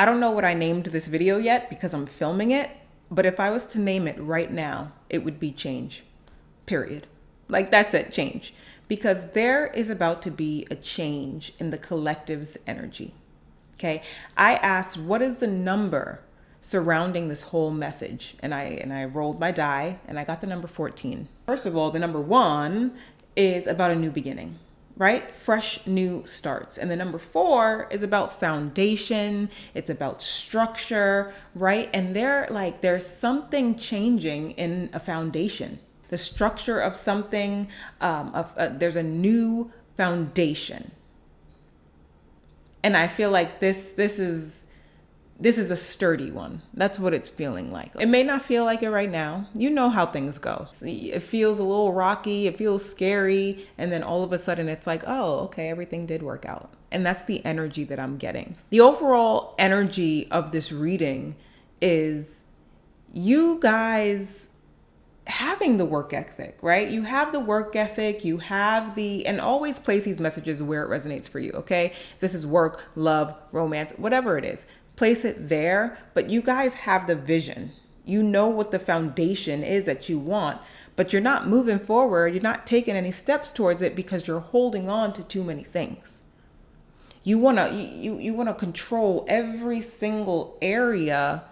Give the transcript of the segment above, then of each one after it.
I don't know what I named this video yet because I'm filming it, but if I was to name it right now, it would be change, period. Like that's it, change. Because there is about to be a change in the collective's energy. Okay. I asked, what is the number surrounding this whole message? And I rolled my die and I got the number 14. First of all, the number 1 is about a new beginning, right? Fresh new starts. And the number 4 is about foundation. It's about structure, right? And there's something changing in a foundation. The structure of something, there's a new foundation. And I feel like this is a sturdy one. That's what it's feeling like. It may not feel like it right now. You know how things go. It feels a little rocky, it feels scary, and then all of a sudden it's like, oh, okay, everything did work out. And that's the energy that I'm getting. The overall energy of this reading is you guys having the work ethic, right? You have the work ethic, you have and always place these messages where it resonates for you, okay? This is work, love, romance, whatever it is. Place it there, but you guys have the vision. You know what the foundation is that you want, but you're not moving forward. You're not taking any steps towards it because you're holding on to too many things. You want to control every single area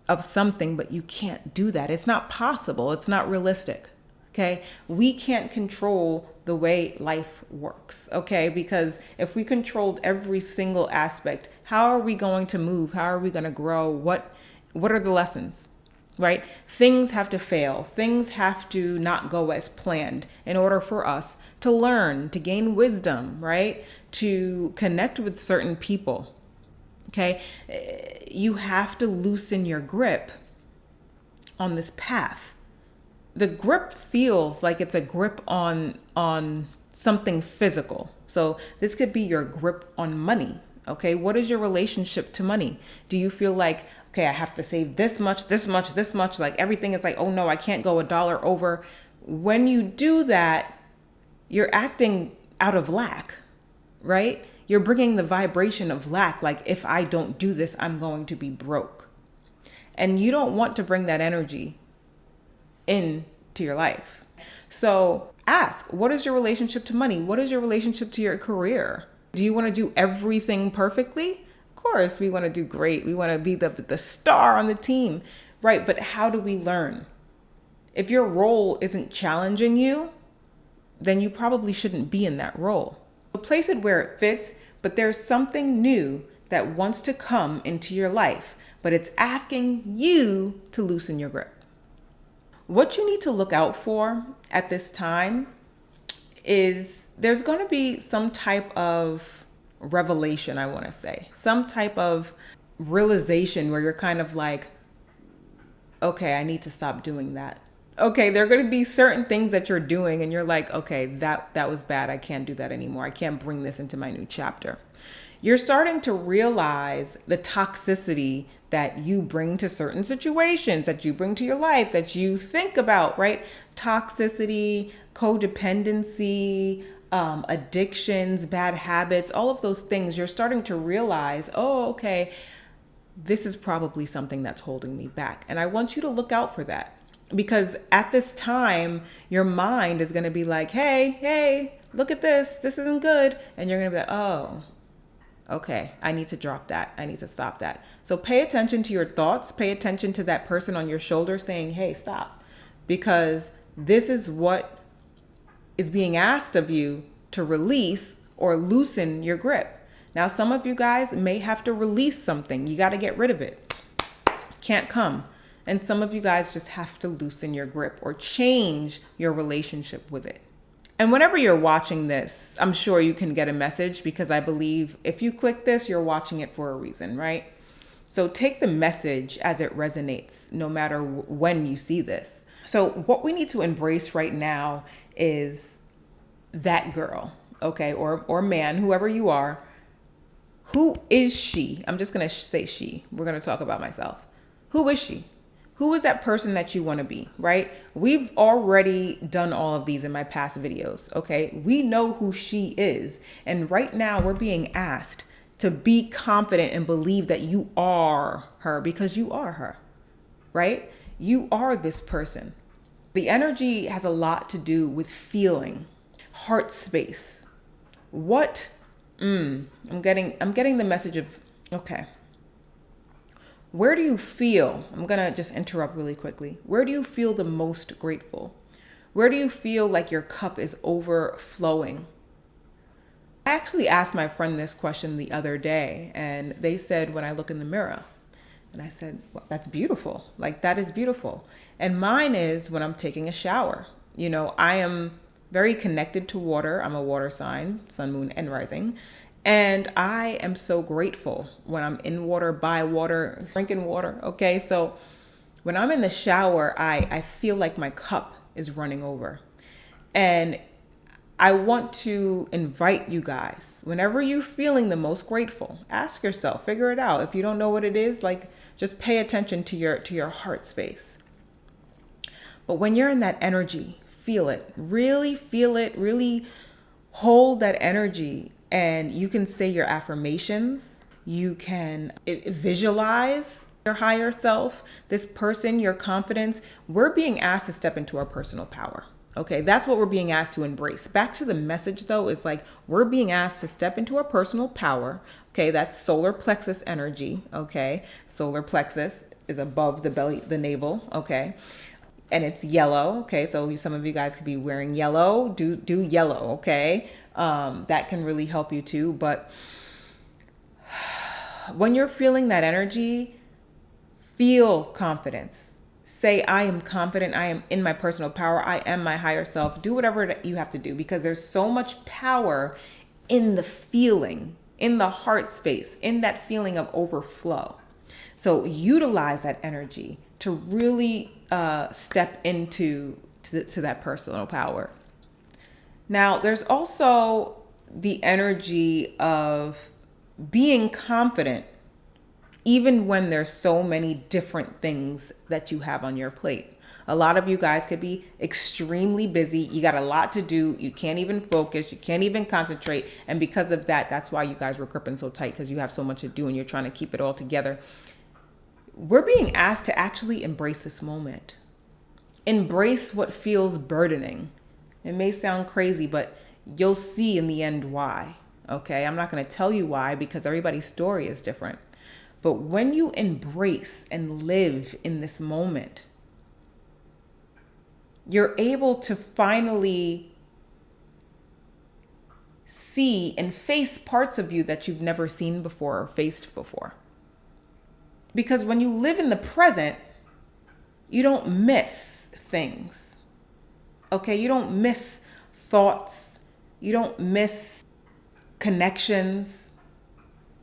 of something, but you can't do that. It's not possible. It's not realistic. Okay. We can't control the way life works. Okay. Because if we controlled every single aspect, how are we going to move? How are we going to grow? What are the lessons? Right? Things have to fail. Things have to not go as planned in order for us to learn, to gain wisdom, right? To connect with certain people. Okay. You have to loosen your grip on this path. The grip feels like it's a grip on something physical. So this could be your grip on money. Okay. What is your relationship to money? Do you feel like, okay, I have to save this much, this much, this much, like everything is like, oh no, I can't go $1 over. When you do that, you're acting out of lack, right? You're bringing the vibration of lack. Like, if I don't do this, I'm going to be broke. And you don't want to bring that energy into your life. So ask, what is your relationship to money? What is your relationship to your career? Do you want to do everything perfectly? Of course, we want to do great. We want to be the star on the team, right? But how do we learn? If your role isn't challenging you, then you probably shouldn't be in that role. Place it where it fits, but there's something new that wants to come into your life, but it's asking you to loosen your grip. What you need to look out for at this time is there's going to be some type of revelation, I want to say, some type of realization where you're kind of like, okay, I need to stop doing that. Okay, there are going to be certain things that you're doing and you're like, okay, that was bad. I can't do that anymore. I can't bring this into my new chapter. You're starting to realize the toxicity that you bring to certain situations, that you bring to your life, that you think about, right? Toxicity, codependency, addictions, bad habits, all of those things. You're starting to realize, oh, okay, this is probably something that's holding me back. And I want you to look out for that. Because at this time, your mind is going to be like, hey, look at this. This isn't good. And you're going to be like, oh, okay, I need to drop that. I need to stop that. So pay attention to your thoughts. Pay attention to that person on your shoulder saying, hey, stop. Because this is what is being asked of you to release or loosen your grip. Now, some of you guys may have to release something. You got to get rid of it. Can't come. And some of you guys just have to loosen your grip or change your relationship with it. And whenever you're watching this, I'm sure you can get a message, because I believe if you click this, you're watching it for a reason, right? So take the message as it resonates, no matter when you see this. So what we need to embrace right now is that girl, okay, or man, whoever you are. Who is she? I'm just going to say she. We're going to talk about myself. Who is she? Who is that person that you want to be, right? We've already done all of these in my past videos, okay? We know who she is. And right now we're being asked to be confident and believe that you are her, because you are her, right? You are this person. The energy has a lot to do with feeling, heart space. What? I'm getting the message of, okay. Where do you feel? I'm going to just interrupt really quickly. Where do you feel the most grateful? Where do you feel like your cup is overflowing? I actually asked my friend this question the other day, and they said, when I look in the mirror. And I said, well, that's beautiful. Like, that is beautiful. And mine is when I'm taking a shower. You know, I am very connected to water. I'm a water sign, sun, moon, and rising. And I am so grateful when I'm in water, by water, drinking water. Okay. So when I'm in the shower, I feel like my cup is running over. And I want to invite you guys, whenever you're feeling the most grateful, ask yourself, figure it out. If you don't know what it is, like, just pay attention to your heart space. But when you're in that energy, feel it, really hold that energy, and you can say your affirmations. You can visualize your higher self, this person, your confidence. We're being asked to step into our personal power. Okay, that's what we're being asked to embrace. Back to the message though, is like, we're being asked to step into our personal power. Okay, that's solar plexus energy. Okay, solar plexus is above the belly, the navel. Okay, and it's yellow. Okay, so some of you guys could be wearing yellow. Do yellow. Okay, that can really help you too. But when you're feeling that energy, feel confidence. Say, I am confident. I am in my personal power. I am my higher self. Do whatever that you have to do, because there's so much power in the feeling, in the heart space, in that feeling of overflow. So utilize that energy to really step into that personal power. Now, there's also the energy of being confident even when there's so many different things that you have on your plate. A lot of you guys could be extremely busy. You got a lot to do. You can't even focus. You can't even concentrate. And because of that, that's why you guys were gripping so tight, because you have so much to do and you're trying to keep it all together. We're being asked to actually embrace this moment. Embrace what feels burdening. It may sound crazy, but you'll see in the end why. Okay, I'm not going to tell you why, because everybody's story is different. But when you embrace and live in this moment, you're able to finally see and face parts of you that you've never seen before or faced before. Because when you live in the present, you don't miss things. Okay, you don't miss thoughts. You don't miss connections,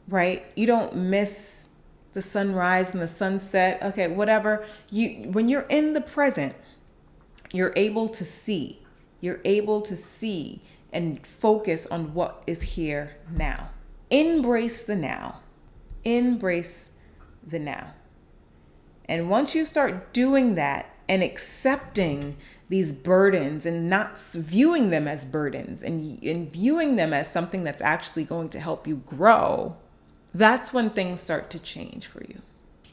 right? You don't miss the sunrise and the sunset. Okay, whatever. When you're in the present, you're able to see. You're able to see and focus on what is here now. Embrace the now. Embrace the now. And once you start doing that and accepting these burdens and not viewing them as burdens and viewing them as something that's actually going to help you grow, that's when things start to change for you.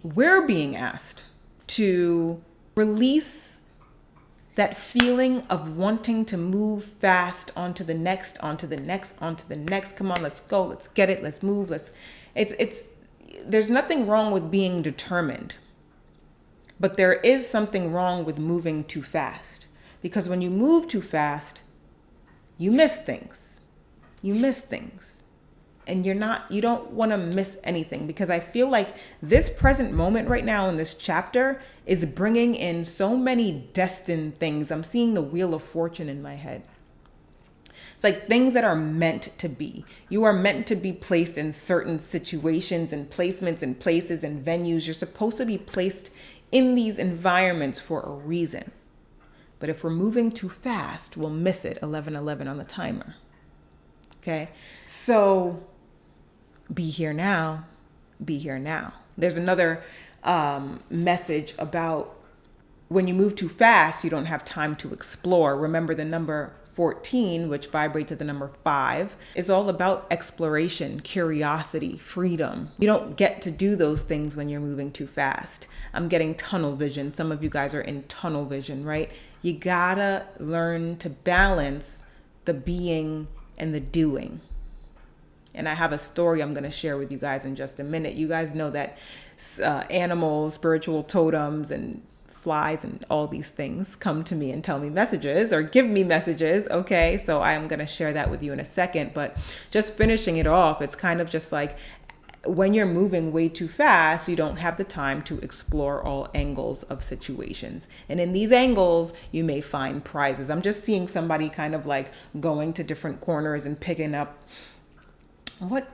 We're being asked to release that feeling of wanting to move fast onto the next. Come on, let's go. Let's get it. Let's move. There's nothing wrong with being determined, but there is something wrong with moving too fast, because when you move too fast, you miss things. And you don't want to miss anything, because I feel like this present moment right now in this chapter is bringing in so many destined things. I'm seeing the Wheel of Fortune in my head. It's like things that are meant to be. You are meant to be placed in certain situations and placements and places and venues. You're supposed to be placed in these environments for a reason. But if we're moving too fast, we'll miss it. 11:11 on the timer. Okay? So be here now. Be here now. There's another message about when you move too fast, you don't have time to explore. Remember the number 14, which vibrates at the number 5, is all about exploration, curiosity, freedom. You don't get to do those things when you're moving too fast. I'm getting tunnel vision. Some of you guys are in tunnel vision, right? You gotta learn to balance the being and the doing. And I have a story I'm going to share with you guys in just a minute. You guys know that animals, spiritual totems, and flies and all these things come to me and tell me messages or give me messages. Okay, so I'm going to share that with you in a second. But just finishing it off, it's kind of just like when you're moving way too fast, you don't have the time to explore all angles of situations. And in these angles, you may find prizes. I'm just seeing somebody kind of like going to different corners and picking up. What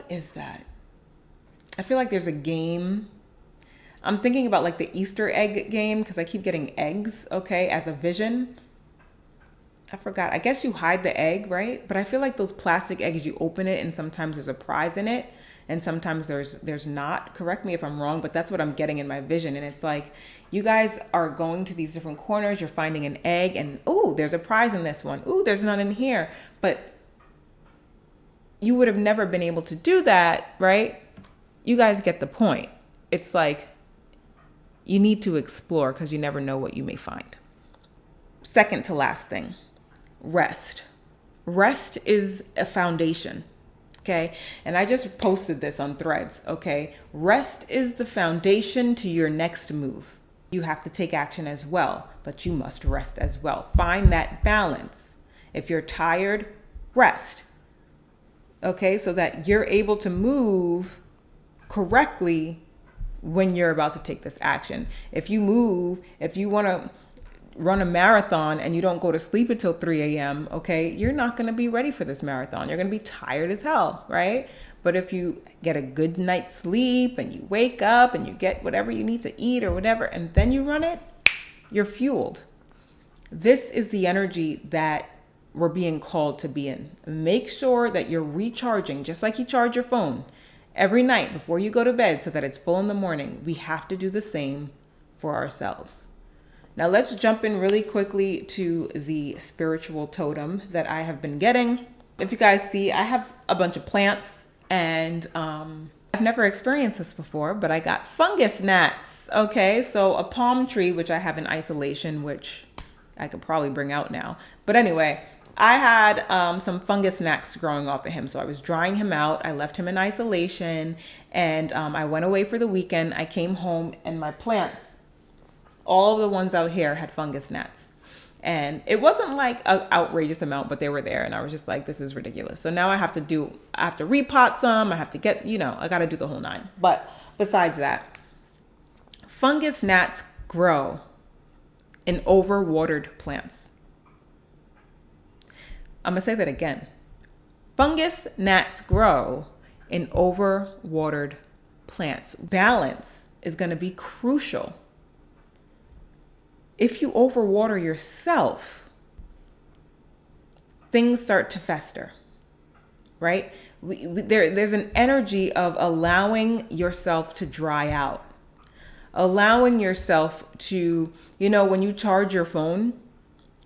is that? I feel like there's a game. I'm thinking about like the Easter egg game because I keep getting eggs, okay, as a vision. I forgot. I guess you hide the egg, right? But I feel like those plastic eggs, you open it and sometimes there's a prize in it and sometimes there's not. Correct me if I'm wrong, but that's what I'm getting in my vision. And it's like you guys are going to these different corners, you're finding an egg and, oh, there's a prize in this one. Oh, there's none in here. But you would have never been able to do that, right? You guys get the point. It's like you need to explore because you never know what you may find. Second to last thing, rest. Rest is a foundation, okay? And I just posted this on Threads, okay? Rest is the foundation to your next move. You have to take action as well, but you must rest as well. Find that balance. If you're tired, rest. Okay, so that you're able to move correctly when you're about to take this action. If you want to run a marathon and you don't go to sleep until 3 a.m., okay, you're not going to be ready for this marathon. You're going to be tired as hell, right? But if you get a good night's sleep and you wake up and you get whatever you need to eat or whatever, and then you run it, you're fueled. This is the energy that we're being called to be in. Make sure that you're recharging just like you charge your phone every night before you go to bed so that it's full in the morning. We have to do the same for ourselves. Now let's jump in really quickly to the spiritual totem that I have been getting. If you guys see, I have a bunch of plants and I've never experienced this before, but I got fungus gnats. Okay, so a palm tree, which I have in isolation, which I could probably bring out now. But anyway, I had some fungus gnats growing off of him. So I was drying him out. I left him in isolation and I went away for the weekend. I came home and my plants, all of the ones out here had fungus gnats. And it wasn't like an outrageous amount, but they were there. And I was just like, this is ridiculous. So now I have to repot some. I have to get, I got to do the whole 9. But besides that, fungus gnats grow in overwatered plants. I'm going to say that again. Fungus gnats grow in overwatered plants. Balance is going to be crucial. If you overwater yourself, things start to fester, right? There's an energy of allowing yourself to dry out, allowing yourself to, when you charge your phone,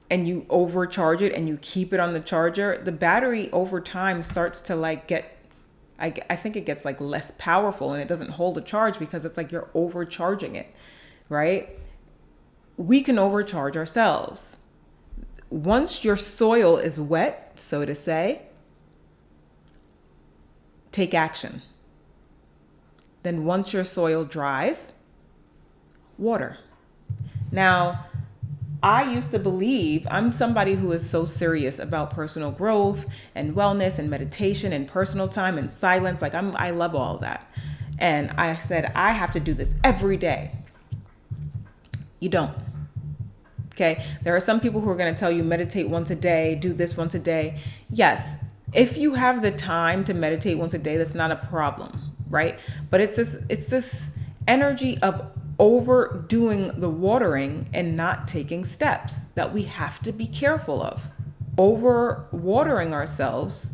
and you overcharge it and you keep it on the charger, the battery over time starts to I think it gets like less powerful and it doesn't hold a charge because it's like you're overcharging it, right? We can overcharge ourselves. Once your soil is wet, so to say, take action. Then once your soil dries, water. Now, I used to believe, I'm somebody who is so serious about personal growth and wellness and meditation and personal time and silence. I love all of that. And I said, I have to do this every day. You don't. Okay. There are some people who are going to tell you meditate once a day, do this once a day. Yes. If you have the time to meditate once a day, that's not a problem. Right. But it's this energy of overdoing the watering and not taking steps that we have to be careful of. Over watering ourselves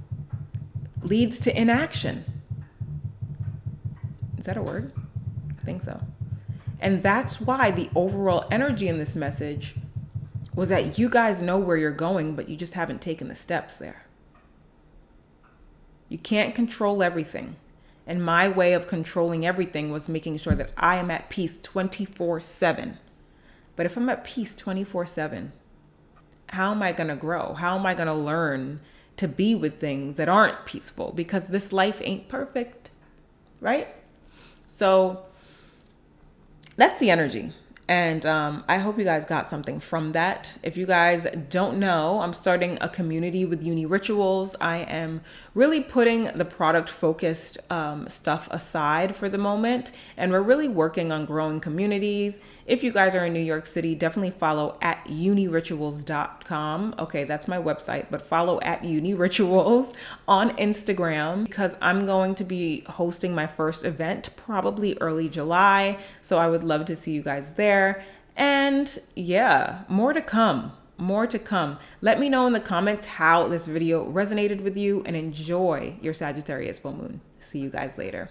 leads to inaction. Is that a word? I think so. And that's why the overall energy in this message was that you guys know where you're going, but you just haven't taken the steps there. You can't control everything. And my way of controlling everything was making sure that I am at peace 24/7. But if I'm at peace 24/7, how am I going to grow? How am I going to learn to be with things that aren't peaceful? Because this life ain't perfect, right? So that's the energy. And I hope you guys got something from that. If you guys don't know, I'm starting a community with Uni Rituals. I am really putting the product focused stuff aside for the moment. And we're really working on growing communities. If you guys are in New York City, definitely follow at unirituals.com. Okay, that's my website, but follow at unirituals on Instagram, because I'm going to be hosting my first event probably early July. So I would love to see you guys there. And yeah, more to come. More to come. Let me know in the comments how this video resonated with you, and enjoy your Sagittarius full moon. See you guys later.